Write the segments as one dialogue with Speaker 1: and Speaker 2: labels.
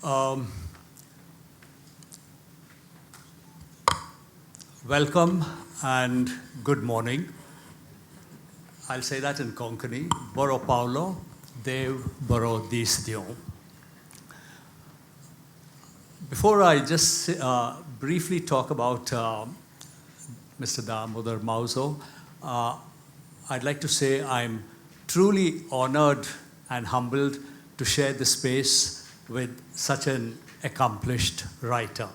Speaker 1: Um, Welcome and good morning. I'll say that in Konkani. Boro Paulo, Dev Boro Dis Dio. Before I just briefly talk about Mr. Damodar Mauzo, I'd like to say I'm truly honored and humbled to share this space with such an accomplished writer.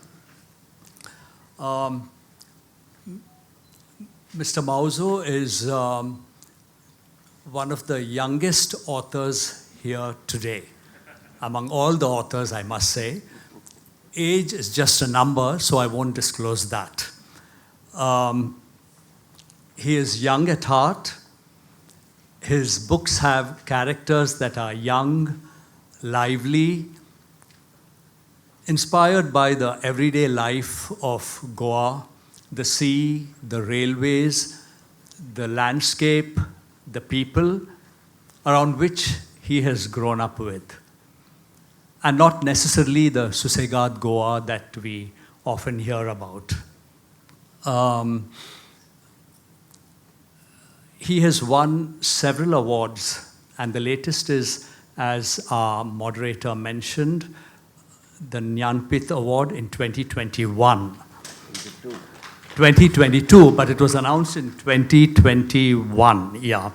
Speaker 1: Mr. Mauzo is one of the youngest authors here today. Among all the authors, I must say. Age is just a number, so I won't disclose that. He is young at heart. His books have characters that are young, lively, inspired by the everyday life of Goa, the sea, the railways, the landscape, the people around which he has grown up with. And not necessarily the Susegad Goa that we often hear about. He has won several awards, and the latest is, as our moderator mentioned, the Jnanpith Award in 2021. 2022, but it was announced in 2021, yeah.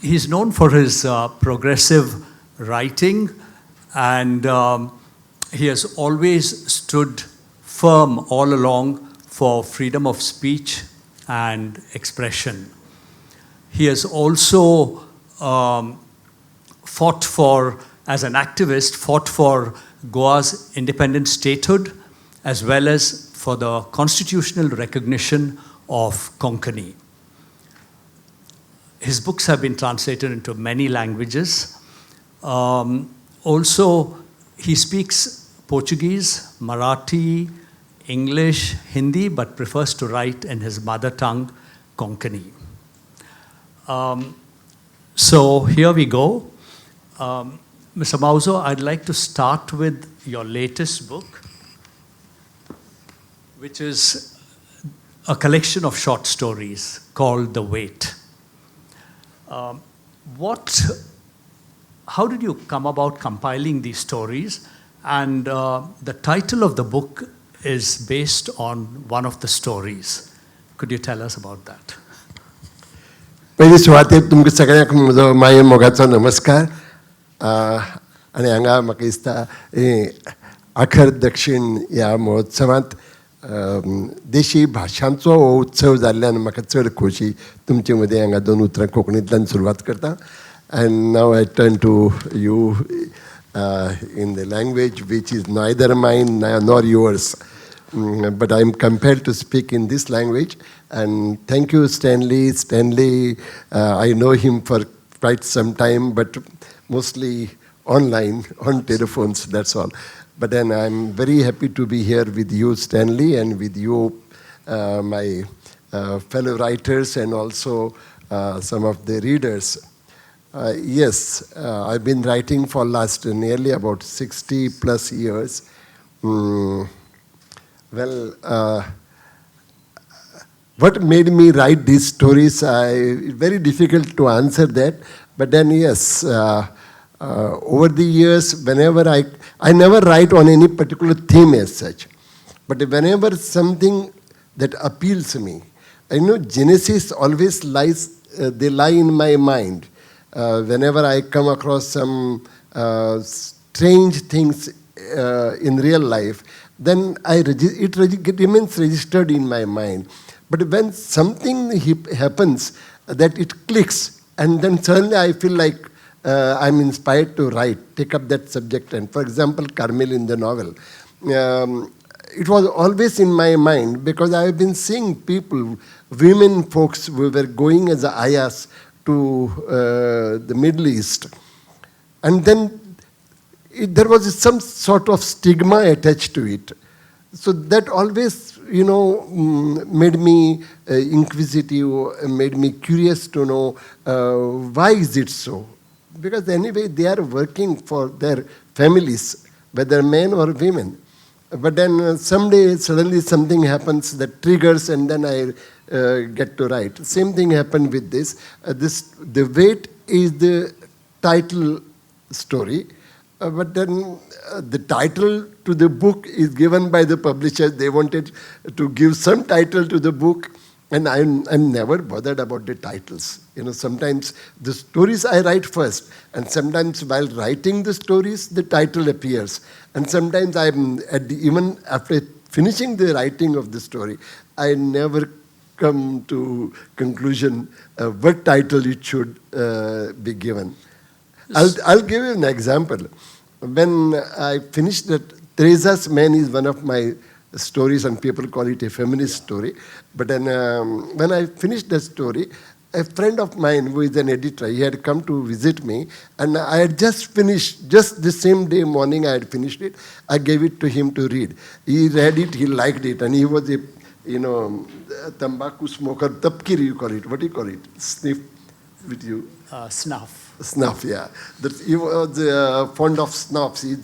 Speaker 1: He's known for his progressive writing, and he has always stood firm all along for freedom of speech and expression. He has also fought for, as an activist, fought for Goa's independent statehood, as well as for the constitutional recognition of Konkani. His books have been translated into many languages. Also, he speaks Portuguese, Marathi, English, Hindi, but prefers to write in his mother tongue, Konkani. So here we go. Mr. Mauzo, I'd like to start with your latest book, which is a collection of short stories called The Wait. How did you come about compiling these stories? And the title of the book is based on one of the stories. Could you tell us about that?
Speaker 2: पहिली सुवातेक तुमकां सगळ्यांक म्हजो माये मोगाचो नमस्कार आनी हांगा म्हाका दिसता आखर दक्षिण ह्या महोत्सवांत देशी भाशांचो हो उत्सव जाल्ल्यान म्हाका चड खोशी तुमचे मदीं हांगा दोन उतरां कोंकणींतल्यान सुरवात करता and now I turn to you in the language which is neither mine nor yours but I am compelled to speak in this language. And thank you, Stanley. Stanley, I know him for quite some time, but mostly online, on telephones, that's all. But then I'm very happy to be here with you, Stanley, and with you, my fellow writers, and also some of the readers. Yes, I've been writing for last nearly about 60 plus years. What made me write these stories, it's very difficult to answer that. But then yes, over the years, whenever I never write on any particular theme as such. But whenever something that appeals me, I know Genesis always they lie in my mind. Whenever I come across some strange things in real life, then it remains registered in my mind. But when something happens that it clicks, and then suddenly I feel like I'm inspired to take up that subject. And for example, Carmel in the novel, it was always in my mind because I have been seeing people, women folks who were going as ayahs to the Middle East. And then there was some sort of stigma attached to it. So that always, made me inquisitive, made me curious to know why is it so. Because anyway, they are working for their families whether men or women. But then someday suddenly something happens that triggers, and then I get to write. Same thing happened with this. The weight is the title story, but then the title to the book is given by the publishers. They wanted to give some title to the book, and I'm never bothered about the titles. Sometimes the stories I write first, and sometimes while writing the stories, the title appears. And sometimes even after finishing the writing of the story, I never come to conclusion what title it should be given. I'll give you an example. When I finished that, Teresa's Man is one of my stories, and people call it a feminist story. But then when I finished that story, a friend of mine who is an editor, he had come to visit me, and I had just finished, just the same day morning I had finished it. I gave it to him to read. He read it, he liked it, and he was a tambaku smoker, tapkir you call it. What do you call it? Sniff with you?
Speaker 1: Snuff.
Speaker 2: Snuff, yeah. That he was fond of snuffs. He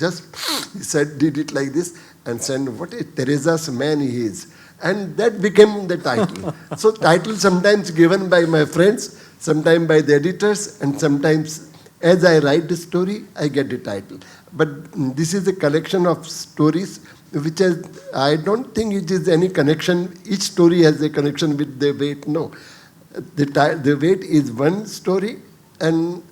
Speaker 2: said, did it like this, and said, what a Teresa's Man he is. And that became the title. So title sometimes given by my friends, sometimes by the editors, and sometimes as I write the story, I get the title. But this is a collection of stories which I don't think it is any connection. Each story has a connection with the weight. No. The weight is one story, and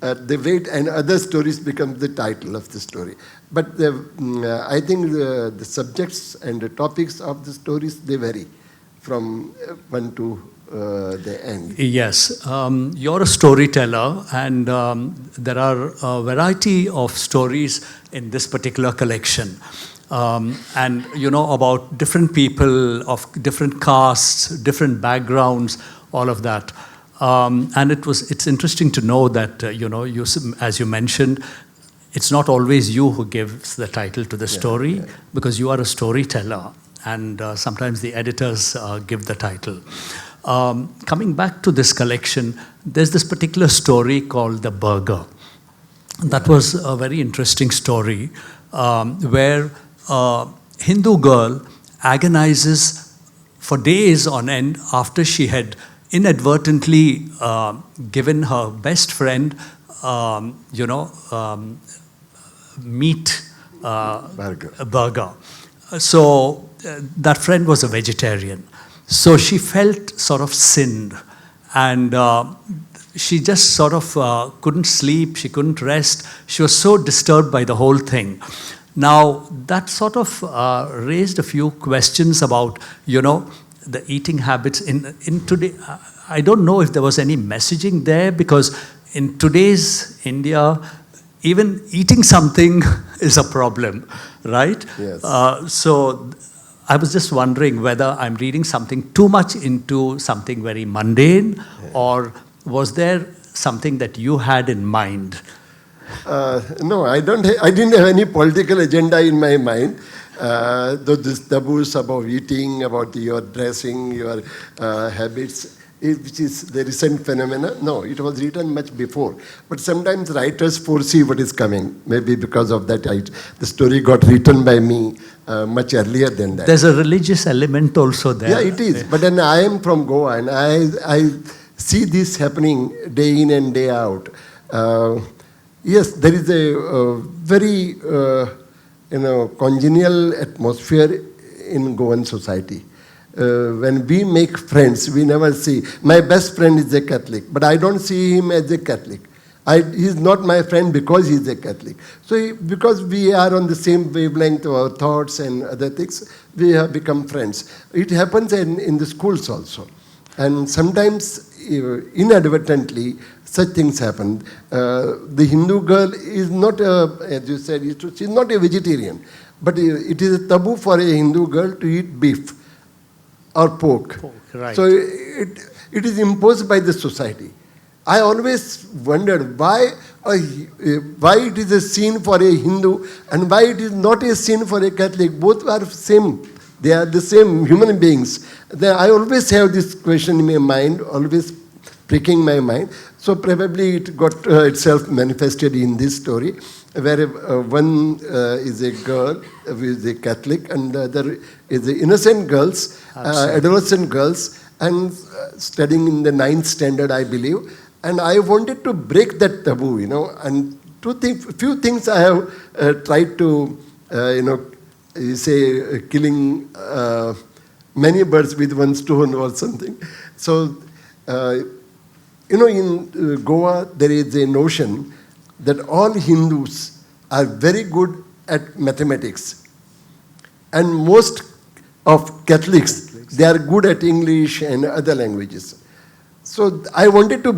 Speaker 2: the weight and other stories become the title of the story. But I think the subjects and the topics of the stories, they vary from one to the end.
Speaker 1: Yes, you're a storyteller, and there are a variety of stories in this particular collection. And about different people of different castes, different backgrounds, all of that. And it's interesting to know that, you, as you mentioned, it's not always you who gives the title to the story, because you are a storyteller, and sometimes the editors give the title. Coming back to this collection, there's this particular story called The Burger. That was a very interesting story where a Hindu girl agonizes for days on end after she had inadvertently given her best friend, meat a burger. So that friend was a vegetarian. So she felt sort of sinned, and she just sort of couldn't sleep, she couldn't rest. She was so disturbed by the whole thing. Now, that sort of raised a few questions about, the eating habits in today. I don't know if there was any messaging there, because in today's India, even eating something is a problem, right?
Speaker 2: Yes.
Speaker 1: So I was just wondering whether I'm reading something too much into something very mundane, or was there something that you had in mind?
Speaker 2: No, I didn't have any political agenda in my mind. Those taboos about eating, about your dressing, your habits, which is the recent phenomena. No, it was written much before. But sometimes writers foresee what is coming. Maybe because of that, the story got written by me much earlier than that.
Speaker 1: There's a religious element also there.
Speaker 2: Yeah, it is. But then I am from Goa, and I see this happening day in and day out. Yes, there is a very congenial atmosphere in Goan society. When we make friends, we never see, my best friend is a Catholic, but I don't see him as a Catholic. He's not my friend because he's a Catholic. So because we are on the same wavelength of our thoughts and other things, we have become friends. It happens in the schools also. And sometimes, inadvertently, such things happen. The Hindu girl is not, as you said, she's not a vegetarian. But it is a taboo for a Hindu girl to eat beef or pork.
Speaker 1: Right.
Speaker 2: So it is imposed by the society. I always wondered why it is a sin for a Hindu and why it is not a sin for a Catholic. Both are same. They are the same human beings. I always have this question in my mind, always pricking my mind. So probably it got itself manifested in this story, where one is a girl who is a Catholic and the other is the innocent girls, adolescent girls, and studying in the 9th standard, I believe. And I wanted to break that taboo, and few things I have tried to, killing many birds with one stone or something. So, in Goa, there is a notion that all Hindus are very good at mathematics. And most of Catholics, they are good at English and other languages. So I wanted to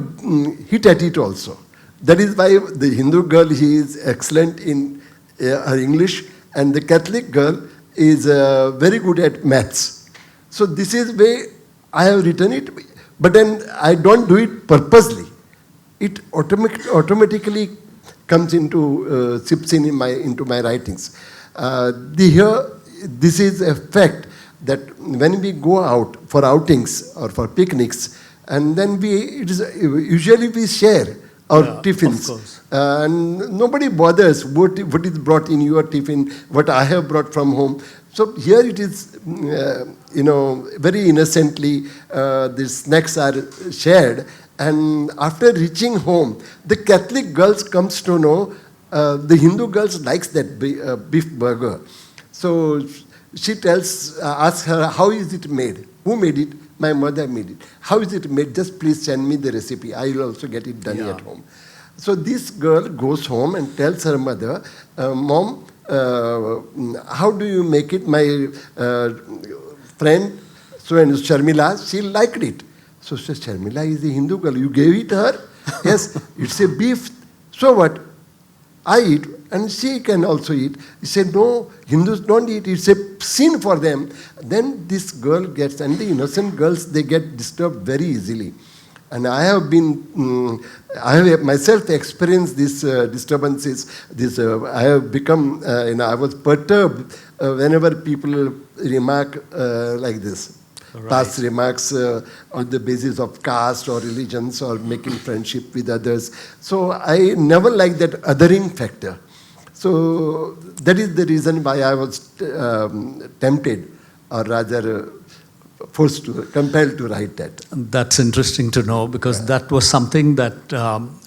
Speaker 2: hit at it also. That is why the Hindu girl, he is excellent in her English, and the Catholic girl is very good at maths. So this is way I have written it, but then I don't do it purposely. It automatically comes into, sips in into my writings. This is a fact that when we go out for outings or for picnics, and then usually we share our tiffins.
Speaker 1: Of course.
Speaker 2: And nobody bothers what is brought in your tiffin, what I have brought from home. So here it is, very innocently, the snacks are shared. And after reaching home, the Catholic girls comes to know the Hindu girls likes that beef burger. So she asks her, how is it made? Who made it? My mother made it. How is it made? Just please send me the recipe. I will also get it done at home. So this girl goes home and tells her mother, Mom, how do you make it? My friend, Sharmila, she liked it. So she says, Sharmila is a Hindu girl. You gave it her? Yes, it's a beef. So what? I eat, and she can also eat. He said, no, Hindus don't eat. It's a sin for them. Then this girl gets, and the innocent girls, they get disturbed very easily. And I have I have myself experienced these disturbances. I have become, I was perturbed whenever people remark like this. Right. Past remarks on the basis of caste or religions or making friendship with others. So I never liked that othering factor. So that is the reason why I was tempted, or rather compelled to write that.
Speaker 1: That's interesting to know, because that was something that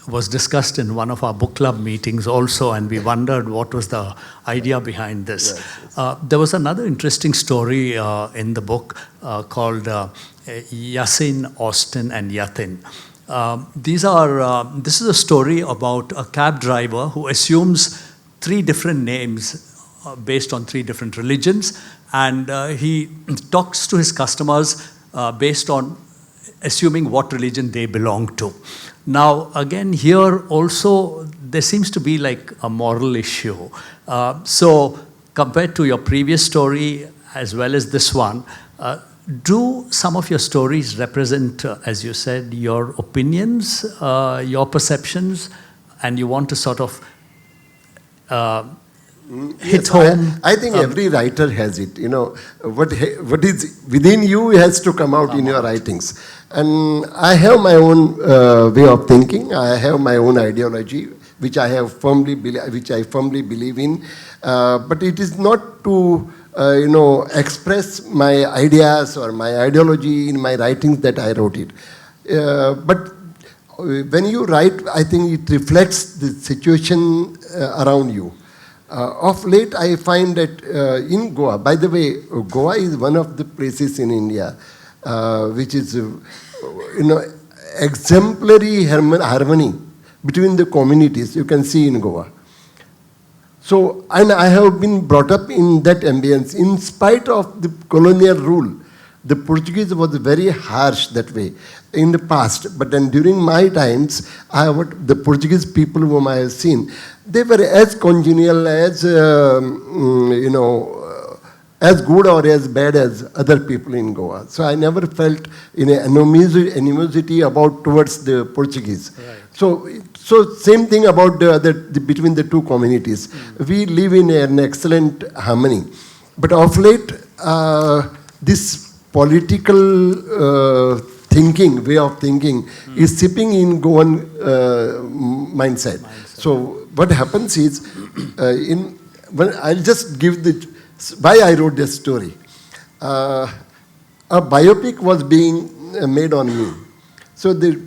Speaker 1: was discussed in one of our book club meetings also, and we wondered what was the idea behind this. Yes. There was another interesting story in the book called Yasin, Austin, and Yatin. This is a story about a cab driver who assumes 3 different names based on 3 different religions, and he talks to his customers based on assuming what religion they belong to. Now, again, here also, there seems to be like a moral issue. So, compared to your previous story as well as this one, do some of your stories represent, as you said, your opinions, your perceptions, and you want to sort of hit home?
Speaker 2: I think every writer has it. What is within you has to come out in your writings. And I have my own way of thinking. I have my own ideology, which I firmly believe in. But it is not to express my ideas or my ideology in my writings that I wrote it. But when you write, I think it reflects the situation around you. Of late, I find that in Goa, by the way, Goa is one of the places in India which is, exemplary harmony between the communities you can see in Goa. So, and I have been brought up in that ambience. In spite of the colonial rule, the Portuguese was very harsh that way in the past. But then during my times, the Portuguese people whom I have seen, they were as congenial, as, as good or as bad as other people in Goa. So I never felt animosity towards the Portuguese. Right. So same thing about between the 2 communities. We live in an excellent harmony. But of late, this political thinking, way of thinking, is sipping in Goan mindset. So what happens is, I'll just give why I wrote this story. A biopic was being made on me. So the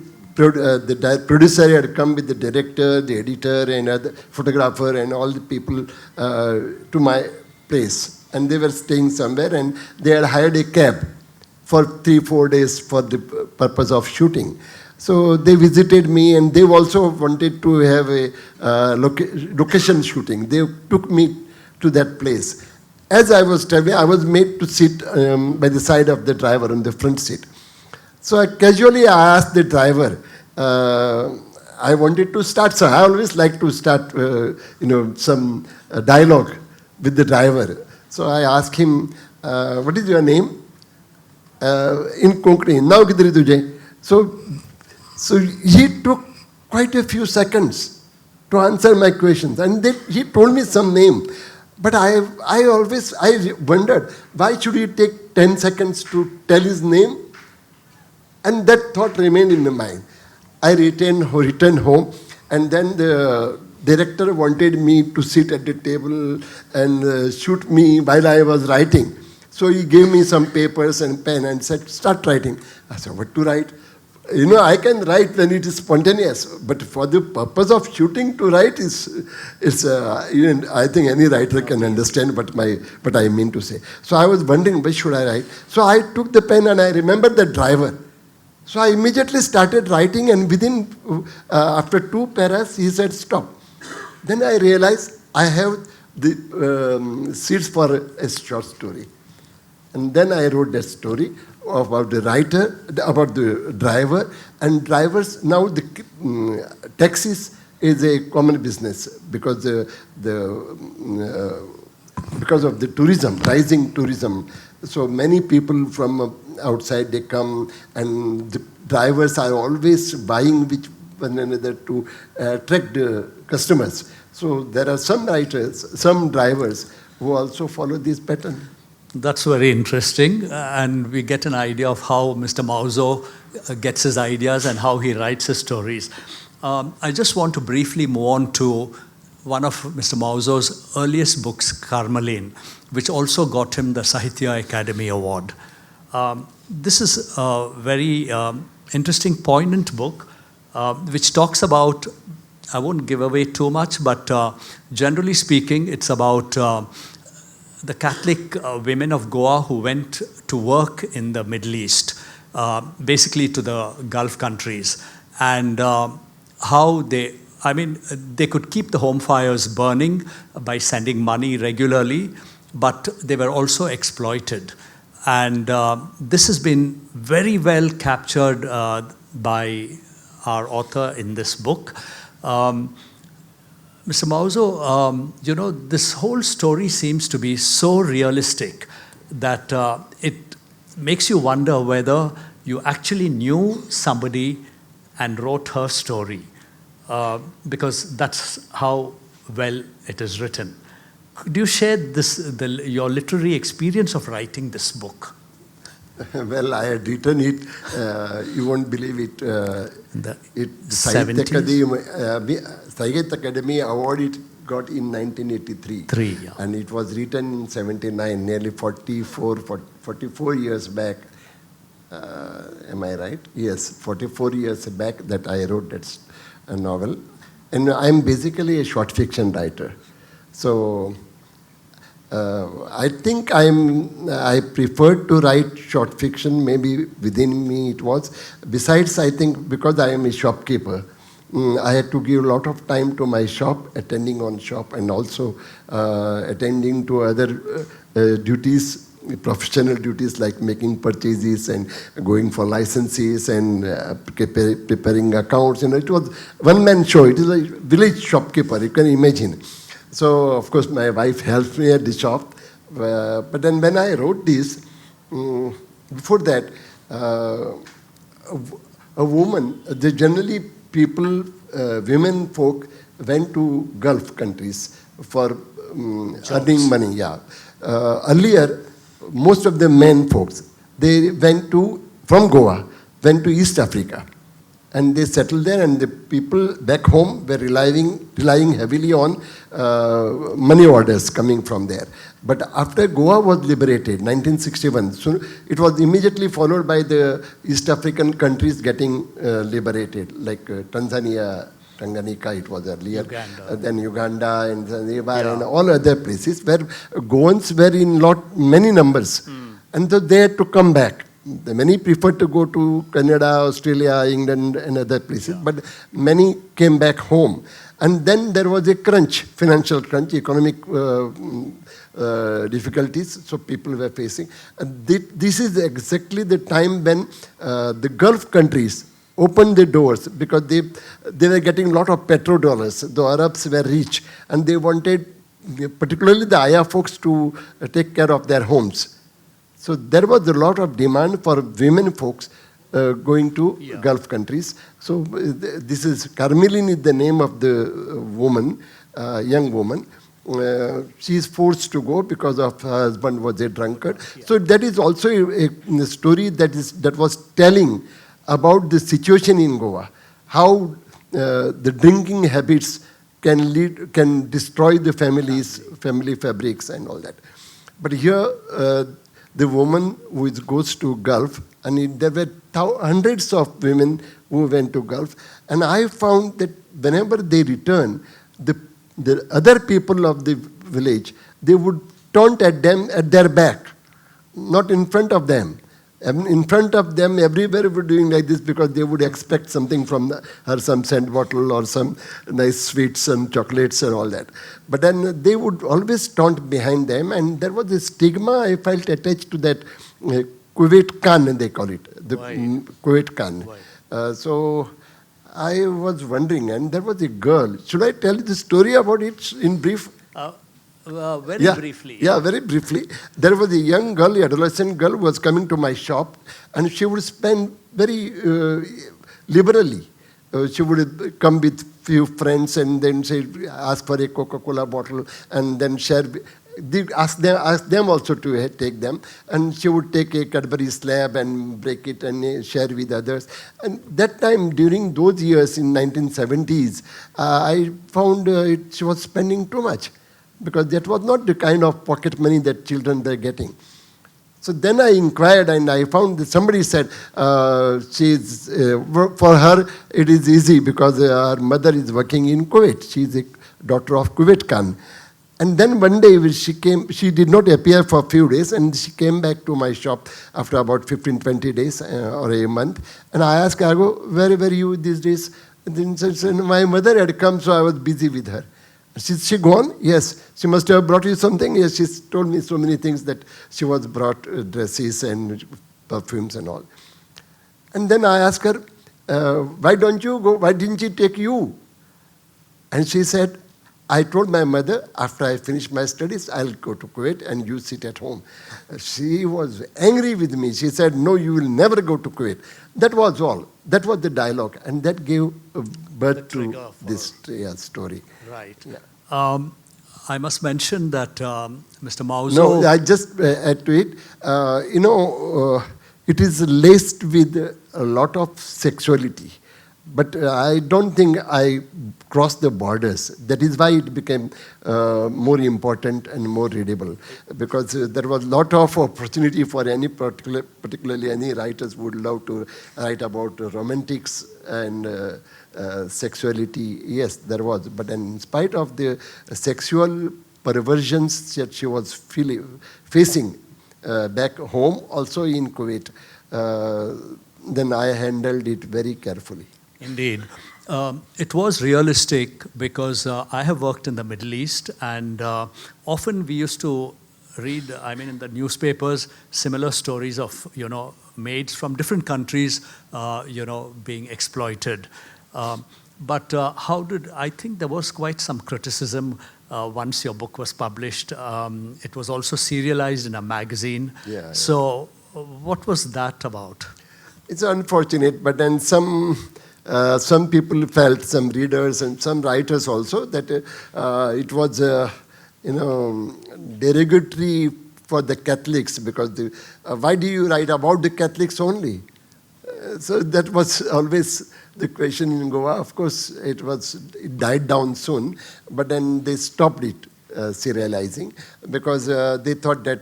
Speaker 2: producer had come with the director, the editor, and the photographer, and all the people to my place. And they were staying somewhere, and they had hired a cab for 3-4 days for the purpose of shooting. So they visited me, and they also wanted to have a location shooting. They took me to that place. As I was traveling, I was made to sit by the side of the driver on the front seat. So I asked the driver, I wanted to start, so I always like to start, some dialogue with the driver. So I asked him, what is your name? In Konkani, now kidhar hai tujhe? So he took quite a few seconds to answer my questions, and then he told me some name. But I wondered, why should he take 10 seconds to tell his name? And that thought remained in my mind. I returned home, and then the director wanted me to sit at the table and shoot me while I was writing. So he gave me some papers and pen and said, start writing. I said, what to write? I can write when it is spontaneous, but for the purpose of shooting, to write I think any writer can understand what I mean to say. So I was wondering, why should I write? So I took the pen and I remembered the driver. So I immediately started writing, and after 2 paras, he said, stop. Then I realized I have the seeds for a short story. And then I wrote that story about the writer, about the driver, and drivers. Now the taxis is a common business because because of the tourism, rising tourism. So many people from outside, they come, and the drivers are always buying with one another to attract the customers. So there are some writers, some drivers who also follow this pattern.
Speaker 1: That's very interesting, and we get an idea of how Mr. Mauzo gets his ideas and how he writes his stories. I just want to briefly move on to one of Mr. Mauzo's earliest books, Carvalho, which also got him the Sahitya Academy Award. This is a very interesting, poignant book, which talks about, I won't give away too much, but generally speaking, it's about the Catholic women of Goa who went to work in the Middle East, basically to the Gulf countries, and how they could keep the home fires burning by sending money regularly, but they were also exploited. And this has been very well captured by our author in this book. Mr. Mauzo, this whole story seems to be so realistic that it makes you wonder whether you actually knew somebody and wrote her story, because that's how well it is written. Could you share your literary experience of writing this book?
Speaker 2: Well, I had written it. You won't believe it.
Speaker 1: The
Speaker 2: Sahitya Academy Award it got in 1983.
Speaker 1: Yeah.
Speaker 2: And it was written in 79, nearly 44 years back. Am I right? Yes, 44 years back that I wrote that novel. And I'm basically a short fiction writer. So I think I preferred to write short fiction, maybe within me it was. Besides, I think because I am a shopkeeper, I had to give a lot of time to my shop, attending on shop, and also attending to other duties, professional duties like making purchases and going for licenses and preparing accounts. It was one-man show. It is a village shopkeeper, you can imagine. So, of course, my wife helped me at the shop. But then when I wrote this, before that, a woman, generally women folk went to Gulf countries for earning money. Yeah. Earlier, most of the men folks, they went from Goa, went to East Africa. And they settled there, and the people back home were relying heavily on money orders coming from there. But after Goa was liberated, 1961, so it was immediately followed by the East African countries getting liberated, like Tanzania, Tanganyika, it was earlier, then Uganda and Zanzibar and all other places where Goans were in many numbers. And so they had to come back. Many preferred to go to Canada, Australia, England, and other places, but many came back home. And then there was a crunch, financial crunch, economic difficulties, so people were facing. And this is exactly the time when the Gulf countries opened the doors, because they were getting a lot of petrodollars. The Arabs were rich, and they wanted, particularly the Aya folks, to take care of their homes. So there was a lot of demand for women folks going to Gulf countries. So this is Carmelin is the name of the woman, young woman. She is forced to go because of her husband was a drunkard. So that is also a story that was telling about the situation in Goa, how the drinking habits can destroy the family fabrics and all that. But here, the woman who goes to Gulf, and there were hundreds of women who went to Gulf, and I found that whenever they return, the other people of the village, they would taunt at them at their back, not in front of them. And in front of them, everywhere were doing like this because they would expect something from her, some scent bottle or some nice sweets and chocolates and all that. But then they would always taunt behind them, and there was a stigma I felt attached to that Kuwait Khan, they call it, the Kuwait Khan. So I was wondering, and there was a girl. Should I tell you the story about it in brief?
Speaker 1: Very briefly.
Speaker 2: Yeah, very briefly. There was a young girl, an adolescent girl, who was coming to my shop, and she would spend very liberally. She would come with few friends and then say, ask for a Coca-Cola bottle, and then share. Ask them also to take them, and she would take a Cadbury slab and break it and share with others. And that time, during those years in 1970s, I found she was spending too much, because that was not the kind of pocket money that children were getting. So then I inquired, and I found that somebody said for her it is easy because her mother is working in Kuwait. She is a daughter of Kuwait Khan. And then one day she did not appear for a few days, and she came back to my shop after about 15, 20 days or a month. And I asked her, where were you these days? And then she said, my mother had come, so I was busy with her. She gone? Yes. She must have brought you something? Yes, she's told me so many things that she was brought dresses and perfumes and all. And then I asked her, why don't you go? Why didn't she take you? And she said, I told my mother, after I finish my studies, I'll go to Kuwait and you sit at home. She was angry with me. She said, no, you will never go to Kuwait. That was all. That was the dialogue. And that gave birth to this story.
Speaker 1: Right. Yeah. I must mention that Mr. Mauzo...
Speaker 2: No, I just add to it. It is laced with a lot of sexuality. But I don't think I crossed the borders. That is why it became more important and more readable. Because there was a lot of opportunity for any particularly any writers would love to write about romantics and sexuality. Yes, there was. But in spite of the sexual perversions that she was facing back home, also in Kuwait, then I handled it very carefully.
Speaker 1: Indeed. It was realistic because I have worked in the Middle East, and often we used to read, in the newspapers, similar stories of, maids from different countries, being exploited. But I think there was quite some criticism once your book was published. It was also serialized in a magazine.
Speaker 2: Yeah.
Speaker 1: So what was that about?
Speaker 2: It's unfortunate, but then some people felt, some readers and some writers also, that it was, derogatory for the Catholics, because why do you write about the Catholics only? So that was always the question in Goa. Of course, it died down soon, but then they stopped it serializing because they thought that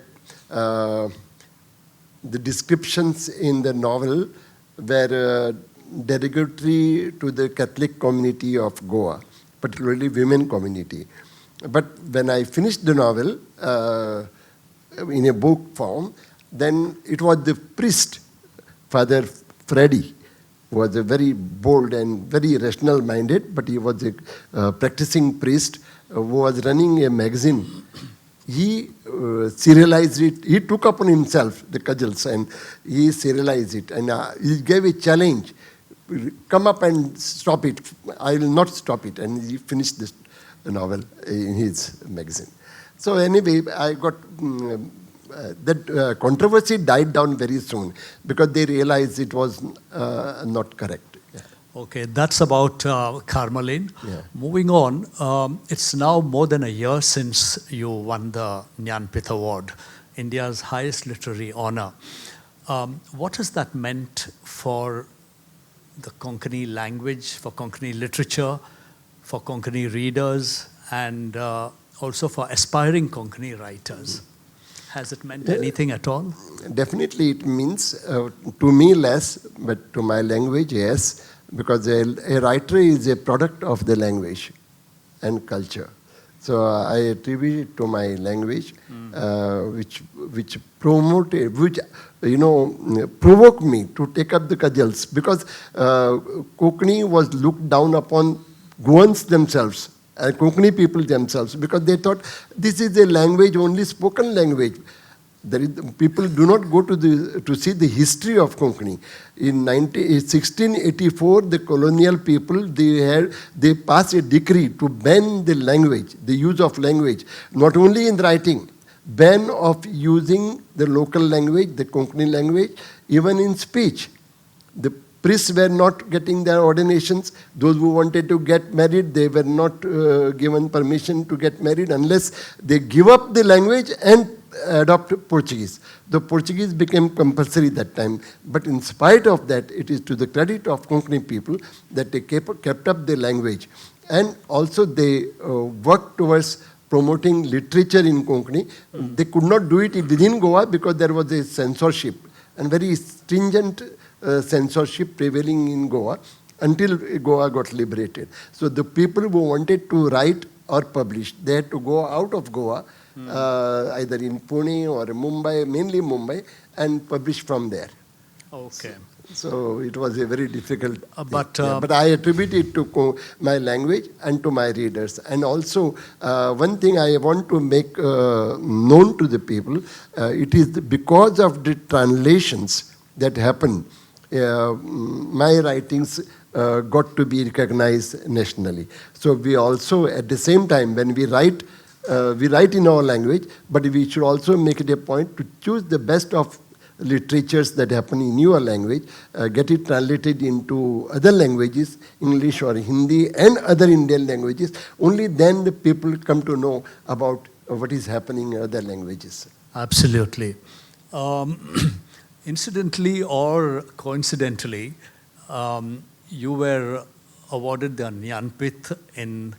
Speaker 2: the descriptions in the novel were derogatory to the Catholic community of Goa, particularly women community. But when I finished the novel in a book form, then it was the priest, Father Freddy, who was a very bold and very rational-minded, but he was a practicing priest who was running a magazine. He serialized it. He took upon himself the cudgels and he serialized it. And he gave a challenge. Come up and stop it. I will not stop it. And he finished this novel in his magazine. So anyway, I got... that controversy died down very soon because they realized it was not correct. Yeah.
Speaker 1: Okay, that's about Carvalho.
Speaker 2: Yeah.
Speaker 1: Moving on, it's now more than a year since you won the Jnanpith Award, India's highest literary honor. What has that meant for the Konkani language, for Konkani literature, for Konkani readers, and also for aspiring Konkani writers? Has it meant anything at all?
Speaker 2: Definitely it means, to me less, but to my language, yes, because a writer is a product of the language and culture. So I attribute it to my language, which promoted, which provoked me to take up the cudgels, because Konkani was looked down upon Goans themselves. Konkani people themselves, because they thought this is a language, only spoken language. People do not go to see the history of Konkani. In 1684, the colonial people, they passed a decree to ban the language, the use of language, not only in writing, ban of using the local language, the Konkani language, even in speech. The priests were not getting their ordinations. Those who wanted to get married, they were not given permission to get married unless they give up the language and adopt Portuguese. The Portuguese became compulsory that time. But in spite of that, it is to the credit of Konkani people that they kept up the language. And also they worked towards promoting literature in Konkani. They could not do it within Goa because there was a censorship and very stringent censorship prevailing in Goa until Goa got liberated. So the people who wanted to write or publish, they had to go out of Goa, either in Pune or Mumbai, mainly Mumbai, and publish from there.
Speaker 1: Okay.
Speaker 2: So it was a very difficult
Speaker 1: but
Speaker 2: I attribute it to my language and to my readers. And also, one thing I want to make known to the people, it is because of the translations that happened, my writings got to be recognized nationally. So we also, at the same time, when we write in our language, but we should also make it a point to choose the best of literatures that happen in your language, get it translated into other languages, English or Hindi and other Indian languages. Only then the people come to know about what is happening in other languages.
Speaker 1: Absolutely. Incidentally or coincidentally, you were awarded the Jnanpith in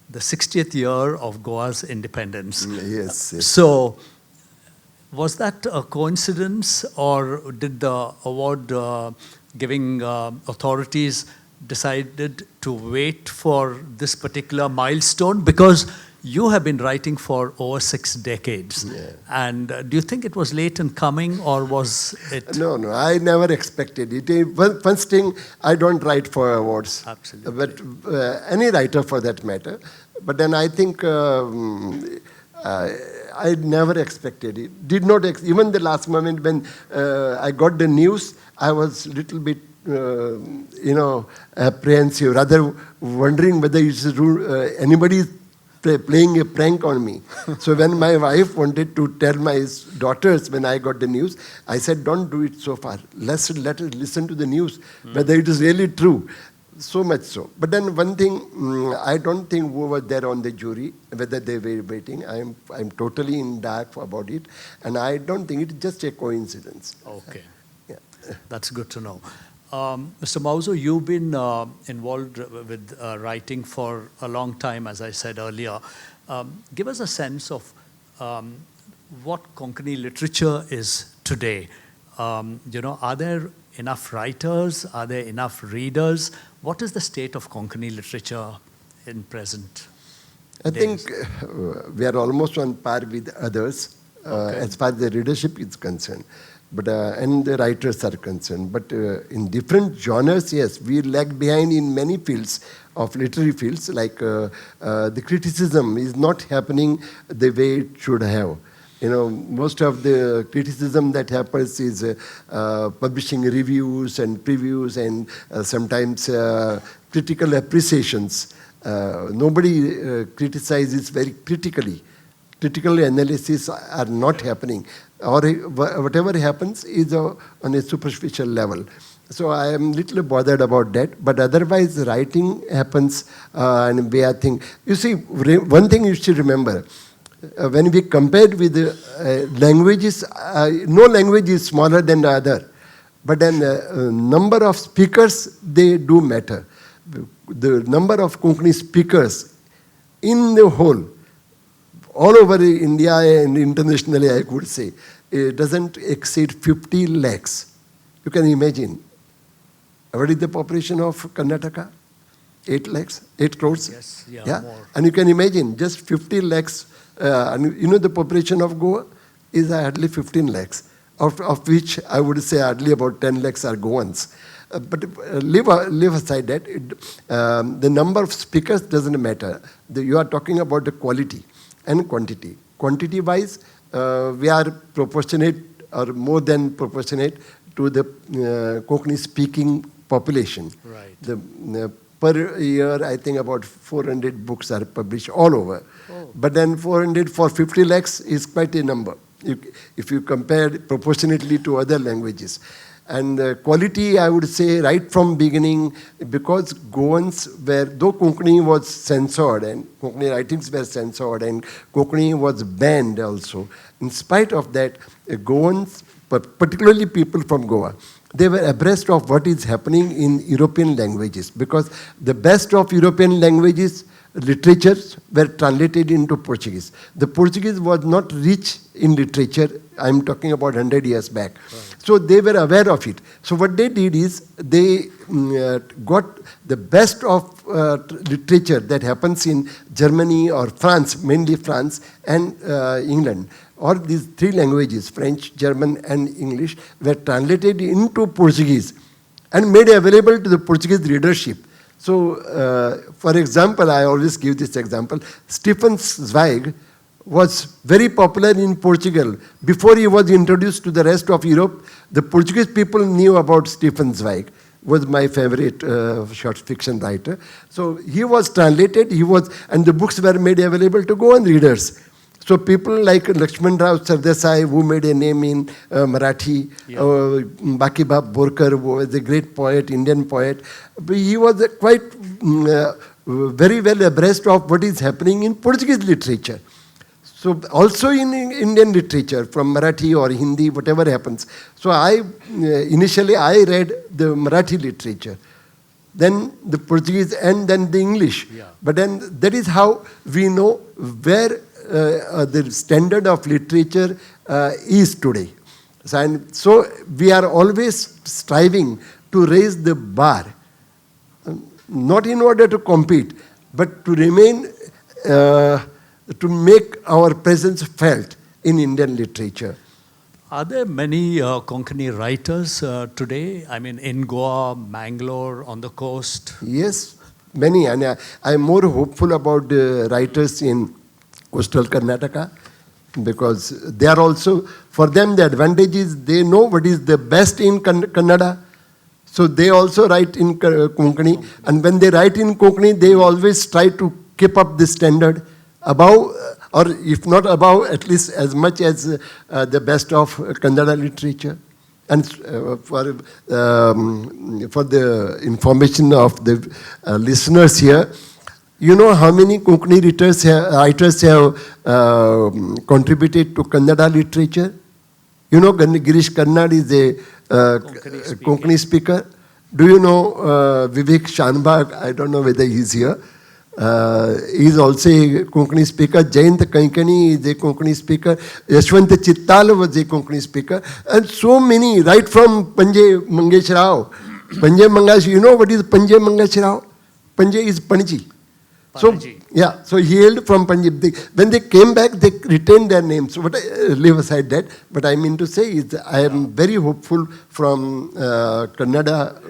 Speaker 1: the 60th year of Goa's independence.
Speaker 2: Yes, yes.
Speaker 1: So, was that a coincidence, or did the award giving authorities decided to wait for this particular milestone? Because you have been writing for over 6 decades.
Speaker 2: Yeah.
Speaker 1: And do you think it was late in coming, or was it?
Speaker 2: No, I never expected it. First thing, I don't write for awards.
Speaker 1: Absolutely.
Speaker 2: But any writer for that matter. But then I think I never expected it. Did not, even the last moment when I got the news, I was a little bit, apprehensive, rather wondering whether it's anybody is playing a prank on me. So when my wife wanted to tell my daughters when I got the news, I said, don't do it so far. Let us listen to the news, whether it is really true. So much so. But then one thing, I don't think who was there on the jury, whether they were waiting. I'm totally in dark about it. And I don't think it's just a coincidence.
Speaker 1: Okay.
Speaker 2: Yeah.
Speaker 1: That's good to know. Mr. Mauzo, you've been involved with writing for a long time, as I said earlier. Give us a sense of what Konkani literature is today. Are there enough writers? Are there enough readers? What is the state of Konkani literature in present
Speaker 2: I
Speaker 1: days?
Speaker 2: think we are almost on par with others as far as the readership is concerned, but and the writers are concerned. But in different genres, yes, we lag behind in many fields of literary fields. Like the criticism is not happening the way it should have. Most of the criticism that happens is publishing reviews and previews and sometimes critical appreciations. Nobody criticizes very critically. Critical analysis are not happening, or whatever happens is on a superficial level. So I am little bothered about that, but otherwise writing happens and way I think. You see, one thing you should remember, when we compare with languages, no language is smaller than the other, but then number of speakers, they do matter. The number of Konkani speakers in the whole, all over India and internationally, I could say, it doesn't exceed 50 lakhs. You can imagine. What is the population of Karnataka? 8 lakhs? 8 crores?
Speaker 1: Yes, yeah, more.
Speaker 2: And you can imagine, just 50 lakhs, and the population of Goa is hardly 15 lakhs, of which I would say hardly about 10 lakhs are Goans. But leave aside that, the number of speakers doesn't matter. You are talking about the quality and quantity. Quantity-wise, we are proportionate or more than proportionate to the Konkani-speaking population.
Speaker 1: Right.
Speaker 2: Per year, I think about 400 books are published all over. Oh. But then 400 for 50 lakhs is quite a number, if you compare proportionately to other languages. And quality, I would say, right from beginning, because Goans were, though Konkani was censored and Konkani writings were censored and Konkani was banned also, in spite of that, Goans, particularly people from Goa, they were abreast of what is happening in European languages, because the best of European languages, literatures, were translated into Portuguese. The Portuguese was not rich in literature. I'm talking about 100 years back. Right. So they were aware of it. So what they did is they got the best of literature that happens in Germany or France, mainly France and England. All these three languages, French, German and English, were translated into Portuguese and made available to the Portuguese readership. So, for example, I always give this example. Stefan Zweig was very popular in Portugal. Before he was introduced to the rest of Europe, the Portuguese people knew about Stefan Zweig. Was my favorite short fiction writer. So he was translated, and the books were made available to Goan readers. So people like Lakshman Rao Sardesai, who made a name in Marathi, Bakibab Borkar, who was a great poet, Indian poet. But he was quite very well abreast of what is happening in Portuguese literature. So also in Indian literature, from Marathi or Hindi, whatever happens. So initially I read the Marathi literature, then the Portuguese and then the English. Yeah. But then that is how we know where the standard of literature is today. So we are always striving to raise the bar, not in order to compete, but to remain, to make our presence felt in Indian literature.
Speaker 1: Are there many Konkani writers today? I mean, in Goa, Mangalore, on the coast?
Speaker 2: Yes, many. And I'm more hopeful about the writers in coastal Karnataka, because they are also, for them the advantage is they know what is the best in Kannada. So they also write in Konkani. And when they write in Konkani, they always try to keep up the standard above, or if not above, at least as much as the best of Kannada literature. And for the information of the listeners here, you know how many Konkani writers have contributed to Kannada literature? You know, Girish Karnad is a Konkani speaker. Do you know Vivek Shanbhag? I don't know whether he's here. He's also a Konkani speaker. Jayant Kaikani is a Konkani speaker. Yashwant Chittal was a Konkani speaker. And so many, right from Panjay Mangesh Rao. Panjay Mangesh, you know what is Panjay Mangesh Rao? Panjay is Panji. So, yeah, so he hailed from Punjab. When they came back, they retained their names. So, but leave aside that. But I mean to say is, I am very hopeful from Karnataka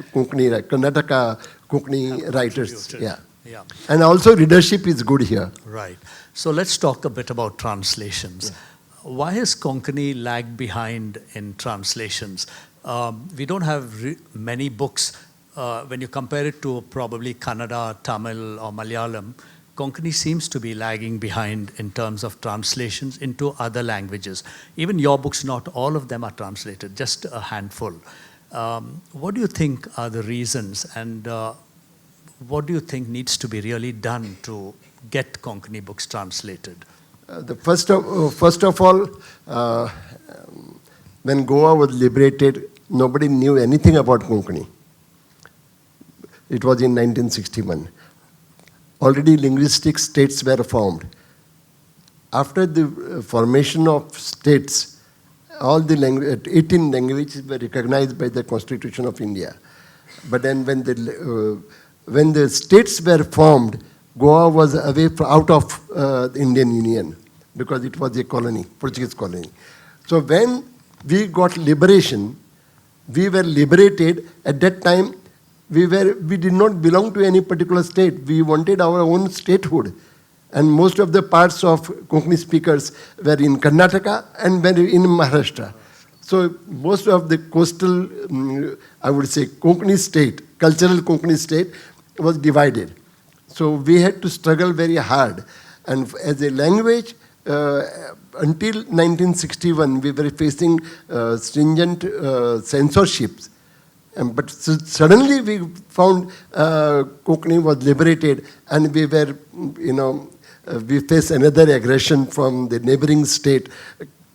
Speaker 2: Konkani writers. Yeah.
Speaker 1: Yeah.
Speaker 2: And also readership is good here.
Speaker 1: Right. So let's talk a bit about translations. Yeah. Why has Konkani lagged behind in translations? We don't have many books. When you compare it to probably Kannada, Tamil or Malayalam, Konkani seems to be lagging behind in terms of translations into other languages. Even your books, not all of them are translated, just a handful. What do you think are the reasons, and what do you think needs to be really done to get Konkani books translated?
Speaker 2: First of all, when Goa was liberated, nobody knew anything about Konkani. It was in 1961. Already linguistic states were formed. After the formation of states, all the 18 languages were recognized by the Constitution of India. But then when the states were formed, Goa was out of the Indian Union because it was a colony, Portuguese colony. So when we got liberation, we were liberated. At that time, we did not belong to any particular state. We wanted our own statehood. And most of the parts of Konkani speakers were in Karnataka and were in Maharashtra. So most of the coastal, I would say, Konkani state, cultural Konkani state, was divided. So we had to struggle very hard. And as a language, until 1961, we were facing stringent censorships. But suddenly we found Konkani was liberated, and we were, we faced another aggression from the neighboring state,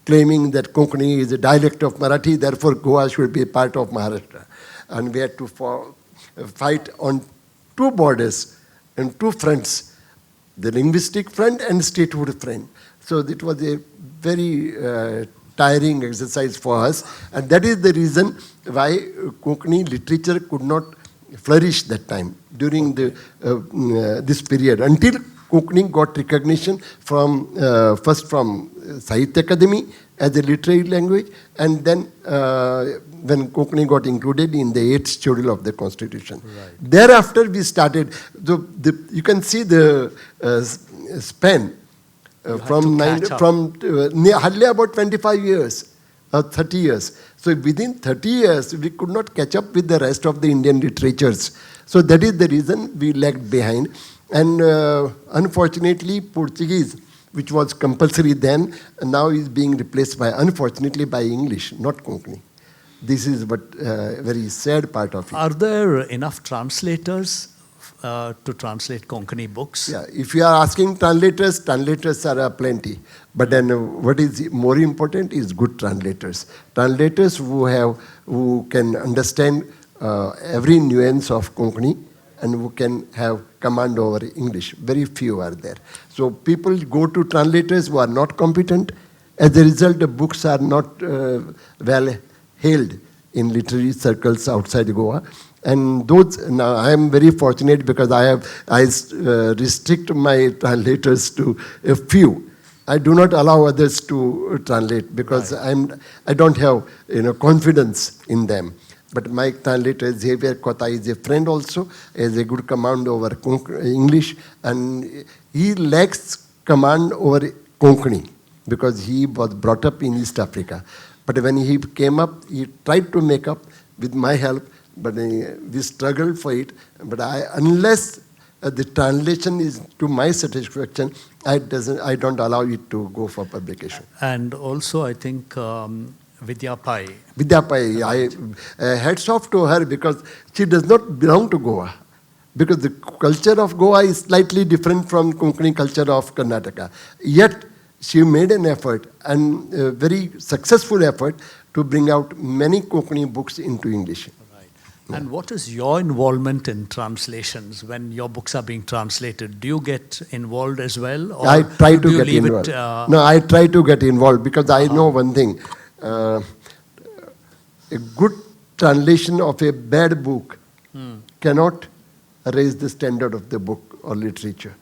Speaker 2: claiming that Konkani is a dialect of Marathi, therefore Goa should be a part of Maharashtra. And we had to fight on two borders and two fronts, the linguistic front and statehood front. So it was a very tiring exercise for us, and that is the reason why Konkani literature could not flourish that time during this period, until Konkani got recognition from first from Sahitya Akademi as a literary language, and then when Konkani got included in the 8th schedule of the Constitution. Right. Thereafter we started, you can see the span from hardly about 25 years or 30 years. So within 30 years, we could not catch up with the rest of the Indian literatures. So that is the reason we lagged behind. And unfortunately, Portuguese, which was compulsory then, now is being replaced by, unfortunately, by English, not Konkani. This is what very sad part of it.
Speaker 1: Are there enough translators to translate Konkani books?
Speaker 2: Yeah, if you are asking translators are plenty. But then what is more important is good translators. Translators who can understand every nuance of Konkani and who can have command over English. Very few are there. So people go to translators who are not competent. As a result, the books are not well hailed in literary circles outside Goa. And those, now I am very fortunate because I restrict my translators to a few. I do not allow others to translate because right. I don't have confidence in them. But my translator Xavier Kota is a friend also, has a good command over English, and he lacks command over Konkani because he was brought up in East Africa. But when he came up, he tried to make up with my help, but we struggled for it. But unless the translation is to my satisfaction, I don't allow it to go for publication.
Speaker 1: And also, I think Vidya Pai,
Speaker 2: hats off to her because she does not belong to Goa. Because the culture of Goa is slightly different from Konkani culture of Karnataka. Yet, she made an effort, and a very successful effort, to bring out many Konkani books into English.
Speaker 1: Right. And what is your involvement in translations when your books are being translated? Do you get involved as well? Or
Speaker 2: I try to
Speaker 1: do you
Speaker 2: get
Speaker 1: leave
Speaker 2: involved.
Speaker 1: it,
Speaker 2: No, I try to get involved because I know one thing. A good translation of a bad book cannot raise the standard of the book or literature.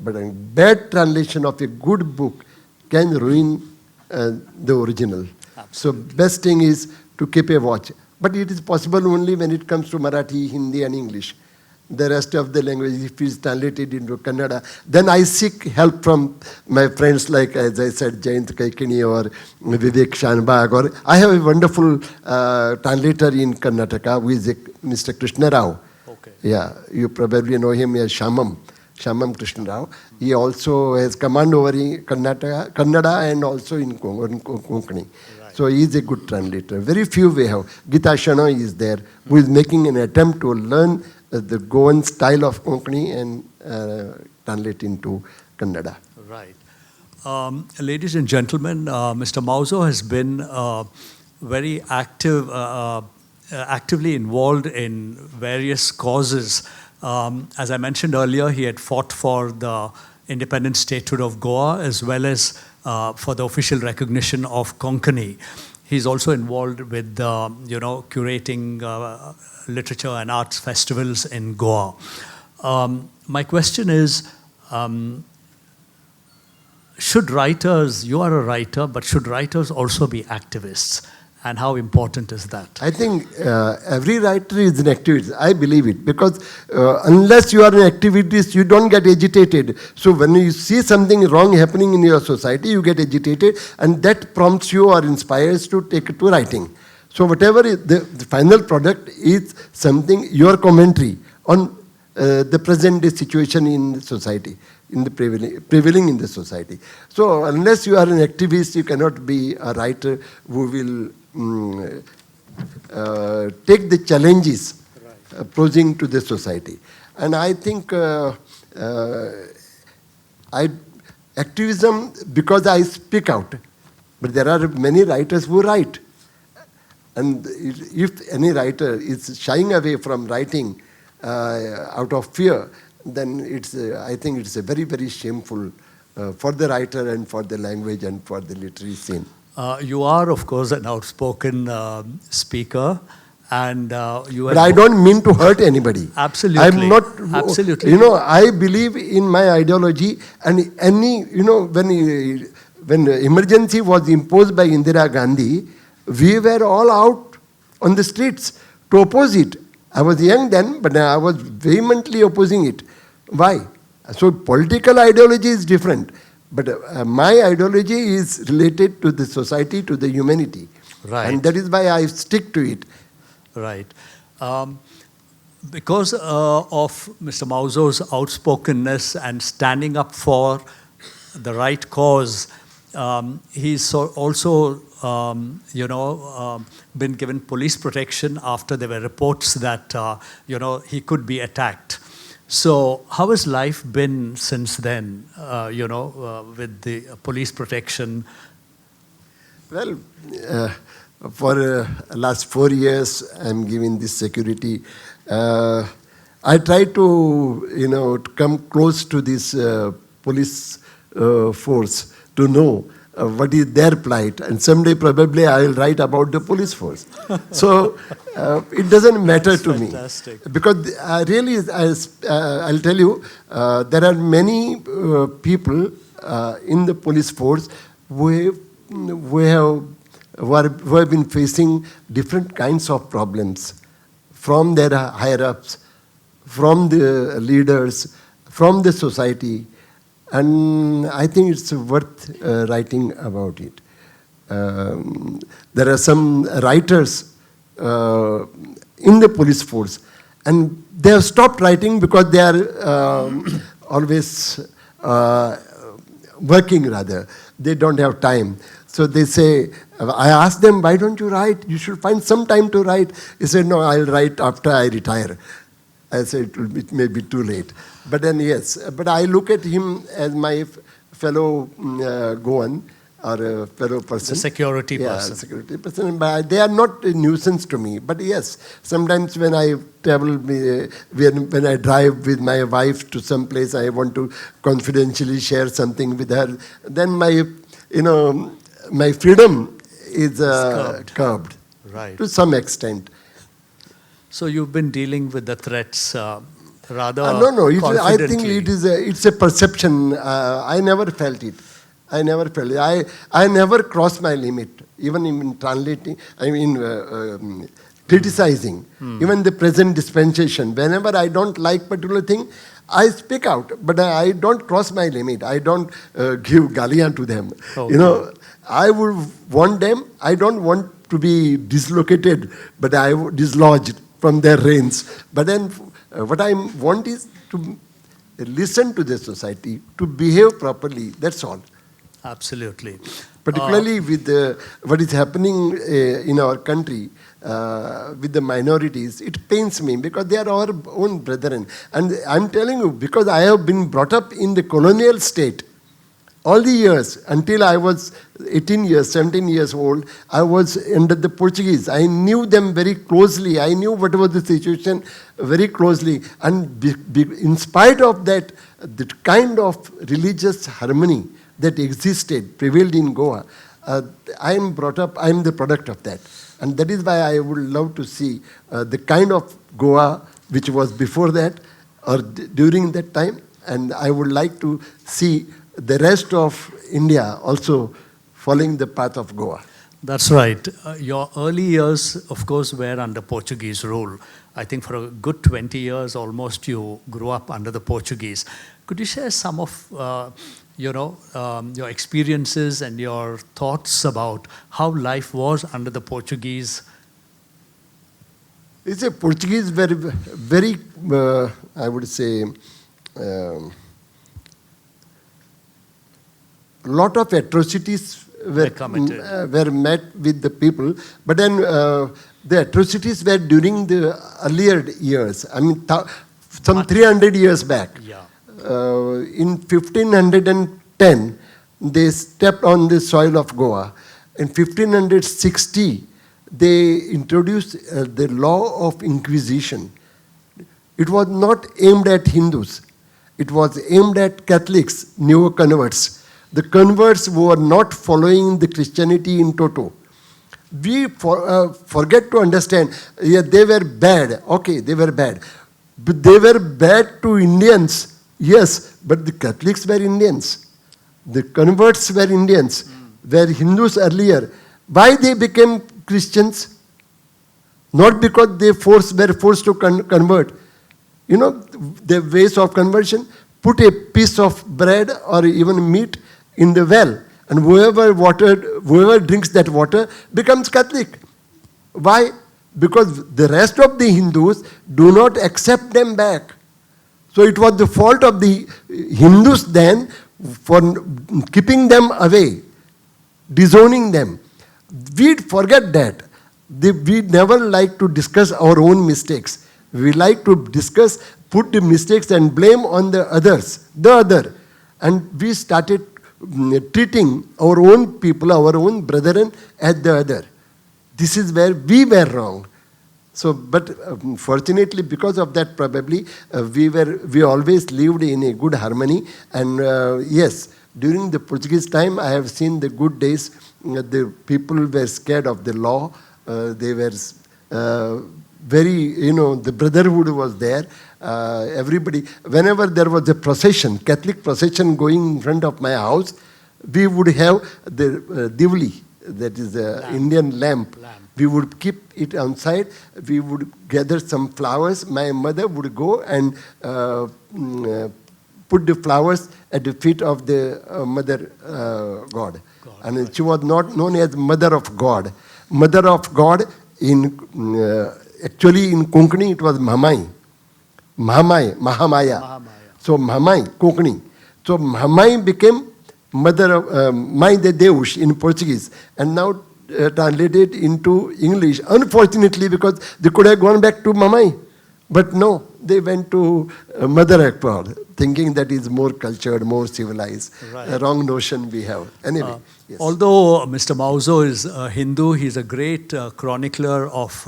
Speaker 2: But a bad translation of a good book can ruin the original. So best thing is to keep a watch. But it is possible only when it comes to Marathi, Hindi and English. The rest of the language, if it is translated into Kannada, then I seek help from my friends like, as I said, Jayant Kaikini or Vivek Shanbag. Or I have a wonderful translator in Karnataka who is Mr. Krishna Rao.
Speaker 1: Okay.
Speaker 2: Yeah, you probably know him as Shamam Krishna Rao. He also has command over in Kannada and also in Konkani. So he is a good translator. Very few we have. Gita Shano is there, who is making an attempt to learn the Goan style of Konkani and translate into Kannada.
Speaker 1: Right. Ladies and gentlemen, Mr. Mauzo has been very active, actively involved in various causes. As I mentioned earlier, he had fought for the independent statehood of Goa as well as for the official recognition of Konkani. He's also involved with, curating literature and arts festivals in Goa. My question is, should writers, you are a writer, but should writers also be activists? And how important is that?
Speaker 2: I think every writer is an activist. I believe it. Because unless you are an activist, you don't get agitated. So when you see something wrong happening in your society, you get agitated. And that prompts you or inspires to take it to writing. So whatever is the final product is something, your commentary on the present day situation in society, in the prevailing in the society. So unless you are an activist, you cannot be a writer who will take the challenges posing to the society. And I think activism, because I speak out, but there are many writers who write. And if any writer is shying away from writing out of fear, then I think it's a very, very shameful for the writer and for the language and for the literary scene.
Speaker 1: You are, of course, an outspoken speaker, and you.
Speaker 2: But I don't mean to hurt anybody.
Speaker 1: Absolutely.
Speaker 2: I'm not.
Speaker 1: Absolutely.
Speaker 2: I believe in my ideology, and when emergency was imposed by Indira Gandhi, we were all out on the streets to oppose it. I was young then, but I was vehemently opposing it. Why? So political ideology is different. But my ideology is related to the society, to the humanity.
Speaker 1: Right.
Speaker 2: And that is why I stick to it.
Speaker 1: Right. Because of Mr. Mauzo's outspokenness and standing up for the right cause, he's also, been given police protection after there were reports that, he could be attacked. So how has life been since then, with the police protection?
Speaker 2: Well, for last 4 years, I'm giving this security. I try to, come close to this police force to know what is their plight. And someday probably I will write about the police force. So it doesn't matter to
Speaker 1: fantastic.
Speaker 2: me. Because really, I'll tell you, there are many people in the police force who have been facing different kinds of problems from their higher-ups, from the leaders, from the society. And I think it's worth writing about it. There are some writers in the police force, and they have stopped writing because they are always working rather. They don't have time. So they say, I ask them, why don't you write? You should find some time to write. He said, no, I'll write after I retire. I said, it may be too late. But then, yes. But I look at him as my fellow Goan, or a fellow person.
Speaker 1: The security
Speaker 2: Yeah,
Speaker 1: person.
Speaker 2: security person. But they are not a nuisance to me. But yes, sometimes when I travel, when I drive with my wife to some place, I want to confidentially share something with her. Then my freedom is curbed
Speaker 1: Right.
Speaker 2: to some extent.
Speaker 1: So you've been dealing with the threats rather
Speaker 2: No. I think
Speaker 1: confidently.
Speaker 2: it's a perception. I never felt it. I never felt it. I never crossed my limit, even in translating. I mean, criticizing. Even the present dispensation. Whenever I don't like particular thing, I speak out. But I don't cross my limit. I don't give galia to them.
Speaker 1: Okay.
Speaker 2: I would want them. I don't want to be dislocated, but I dislodged from their reins. But then what I want is to listen to the society, to behave properly. That's all.
Speaker 1: Absolutely.
Speaker 2: Particularly with what is happening in our country with the minorities, it pains me because they are our own brethren. And I'm telling you, because I have been brought up in the colonial state, all the years, until I was 18 years, 17 years old, I was under the Portuguese. I knew them very closely. I knew what was the situation very closely. And in spite of that, the kind of religious harmony that existed, prevailed in Goa, I am brought up, I am the product of that. And that is why I would love to see the kind of Goa which was before that or during that time. And I would like to see the rest of India also following the path of Goa.
Speaker 1: That's right. Your early years, of course, were under Portuguese rule. I think for a good 20 years almost you grew up under the Portuguese. Could you share some of your experiences and your thoughts about how life was under the Portuguese?
Speaker 2: It's a Portuguese very I would say, lot of atrocities were met with the people, but then the atrocities were during the earlier years. I mean, some 300 years back.
Speaker 1: Yeah.
Speaker 2: In 1510, they stepped on the soil of Goa. In 1560, they introduced the law of Inquisition. It was not aimed at Hindus. It was aimed at Catholics, new converts. The converts who were not following the Christianity in toto. We forget to understand, yeah, they were bad. Okay, they were bad. But they were bad to Indians, yes, but the Catholics were Indians. The converts were Indians, were Hindus earlier. Why they became Christians? Not because they were forced to convert. You know, the ways of conversion, put a piece of bread or even meat in the well, and whoever drinks that water becomes Catholic. Why? Because the rest of the Hindus do not accept them back. So it was the fault of the Hindus then for keeping them away, disowning them. We forget that. We never like to discuss our own mistakes. We like to discuss, put the mistakes and blame on the others, the other. And we started treating our own people, our own brethren as the other. This is where we were wrong. So, but fortunately, because of that, probably we always lived in a good harmony. And yes, during the Portuguese time, I have seen the good days. The people were scared of the law. They were very, the brotherhood was there. Everybody, whenever there was a procession, Catholic procession going in front of my house, we would have the divli, that is the Indian lamp. We would keep it outside. We would gather some flowers. My mother would go and put the flowers at the feet of the Mother God. And she was not known as Mother of God. Mother of God, actually in Konkani it was Mahamai. Mahamaya. So Mahamai, Konkani. So Mahamai became Mother of Mãe de Deus in Portuguese. And now translated into English. Unfortunately, because they could have gone back to Mamai. But no, they went to Mother Akbar, thinking that is more cultured, more civilized.
Speaker 1: Right.
Speaker 2: A wrong notion we have. Anyway, yes.
Speaker 1: Although Mr. Mauzo is a Hindu, he's a great chronicler of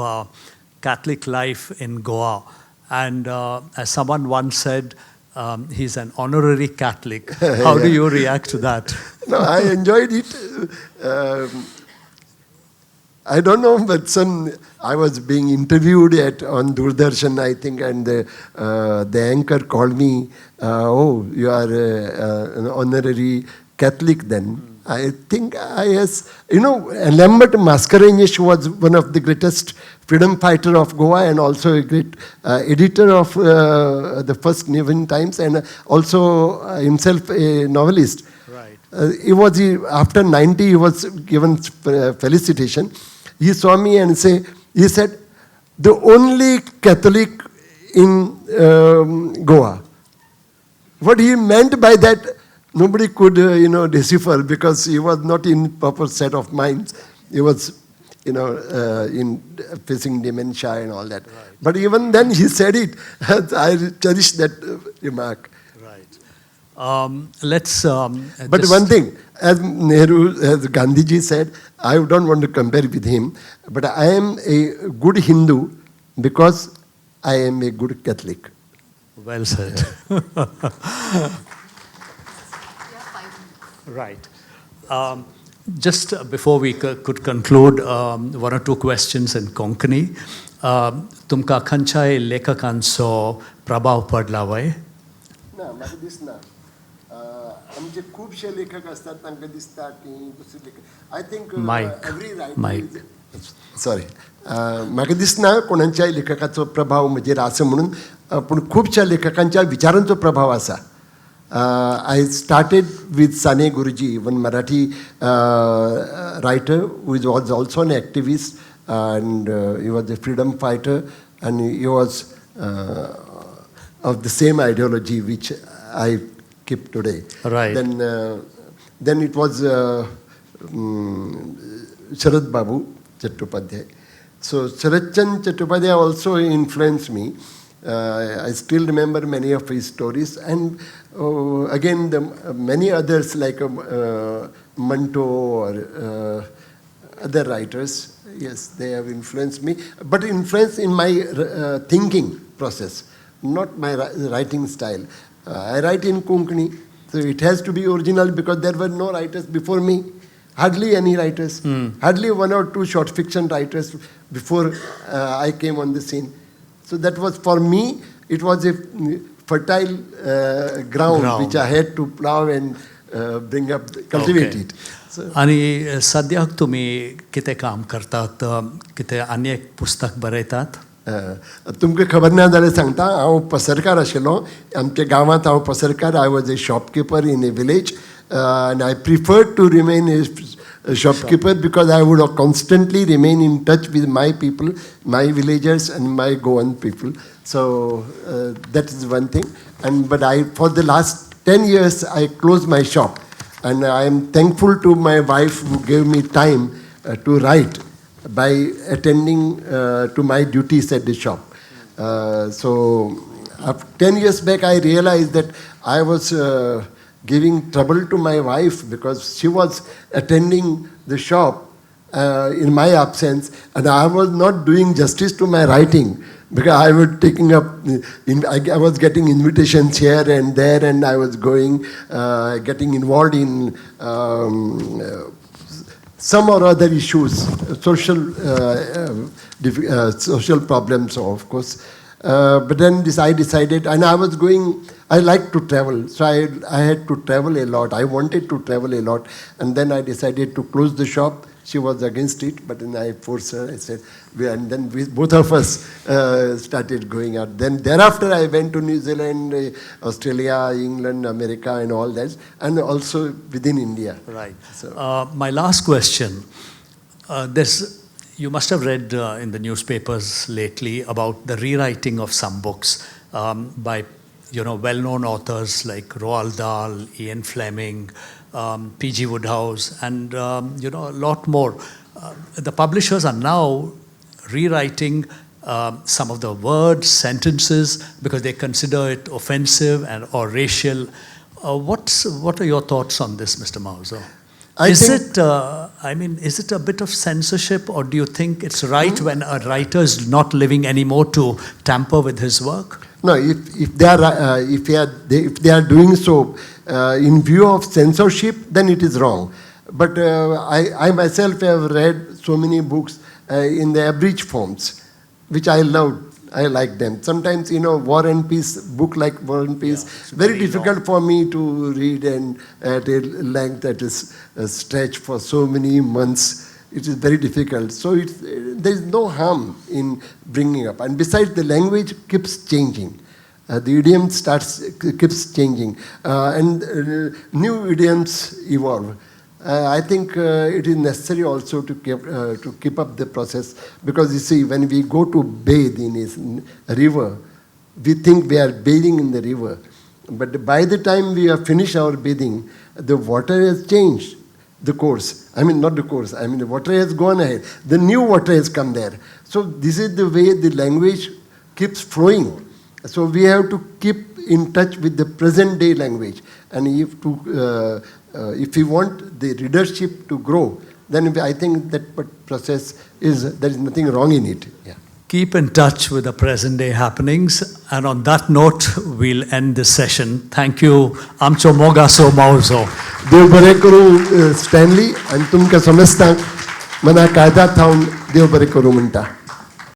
Speaker 1: Catholic life in Goa. And as someone once said, he's an honorary Catholic. How do you react to that?
Speaker 2: No, I enjoyed it. I don't know, but I was being interviewed on Doordarshan, I think, and the anchor called me, oh, you are an honorary Catholic then. I think Lambert Mascarenhas was one of the greatest freedom fighter of Goa and also a great editor of the first New York Times and also himself a novelist.
Speaker 1: Right.
Speaker 2: After 90, he was given felicitation. He saw me and he said, the only Catholic in Goa. What he meant by that, nobody could, decipher because he was not in proper set of minds. He was, in facing dementia and all that.
Speaker 1: Right.
Speaker 2: But even then he said it. I cherish that remark.
Speaker 1: Right. Let's.
Speaker 2: But one thing, as Gandhiji said, I don't want to compare with him, but I am a good Hindu because I am a good Catholic.
Speaker 1: Well said. Right. Just before we could conclude, one or two questions in Konkani. तुमका खंचाय लेखकांचो प्रभाव पडला वय?
Speaker 2: ना म्हाका दिसना. आमचे खूबशे लेखक असतात तांकां दिसता की दुसरे लेखक I think every writer sorry म्हाका दिसना कोणाच्याय लेखकाचो प्रभाव म्हजेर आसा म्हणून पूण खुबश्या लेखकांच्या विचारांचो प्रभाव आसा. I started with Sane Guruji, one Marathi writer who was also an activist and he was a freedom fighter and he was of the same ideology which I keep today.
Speaker 1: Right.
Speaker 2: Then it was Sharad Babu Chattopadhyay. So Sharad Chand Chattopadhyay also influenced me. I still remember many of his stories and again many others like Manto or other writers. Yes, they have influenced me, but influenced in my thinking process, not my writing style. I write in Konkani, so it has to be original because there were no writers before me, hardly any writers, hardly one or two short fiction writers before I came on the scene. So that was, for me, it was a fertile ground which I had to plow and bring up, cultivate it.
Speaker 1: आणि सद्याक तुम्ही कितें काम करतात? कितें आनी एक पुस्तक बरयतात?
Speaker 2: तुमकां खबर ना जाल्यार सांगता, हांव पसरकार आशिल्लो. आमच्या गांवांत हांव पसरकार. I was a shopkeeper in a village and I preferred to remain a shopkeeper because I would constantly remain in touch with my people, my villagers and my Goan people. So that is one thing. But for the last 10 years, I closed my shop. And I am thankful to my wife who gave me time to write by attending to my duties at the shop. So 10 years back, I realized that I was giving trouble to my wife because she was attending the shop in my absence, and I was not doing justice to my writing because I was taking up, I was getting invitations here and there, and I was going, getting involved in some or other issues, social problems, of course. But then I decided, and I like to travel, so I had to travel a lot. I wanted to travel a lot, and then I decided to close the shop. She was against it, but then I forced her. I said, and then both of us started going out. Then thereafter, I went to New Zealand, Australia, England, America, and all that, and also within India.
Speaker 1: Right. So, my last question. You must have read in the newspapers lately about the rewriting of some books by well-known authors like Roald Dahl, Ian Fleming, P.G. Wodehouse, and a lot more. The publishers are now rewriting some of the words, sentences, because they consider it offensive and or racial. What are your thoughts on this, Mr. Mauzo? Is it a bit of censorship, or do you think it's right when a writer is not living anymore to tamper with his work?
Speaker 2: No, if they are doing so in view of censorship, then it is wrong. But I myself have read so many books in the abridged forms, which I loved. I like them. Sometimes, War and Peace, book like War and Peace, very difficult long for me to read, and at a length that is stretched for so many months. It is very difficult. So there is no harm in bringing up. And besides, the language keeps changing. The idiom keeps changing. And new idioms evolve. I think it is necessary also to keep up the process, because you see, when we go to bathe in a river, we think we are bathing in the river. But by the time we have finished our bathing, the water has changed the course. Not the course. The water has gone ahead. The new water has come there. So this is the way the language keeps flowing. So we have to keep in touch with the present day language. And if we want the readership to grow, then I think that process there is nothing wrong in it. Yeah.
Speaker 1: Keep in touch with the present day happenings. And on that note, we'll end this session. Thank you. Amcho Mogacho Mauzo.
Speaker 2: देव बरे करू Stanley, आणि तुमकां समजता मना कायदा थावन देव बरे करू म्हणटा.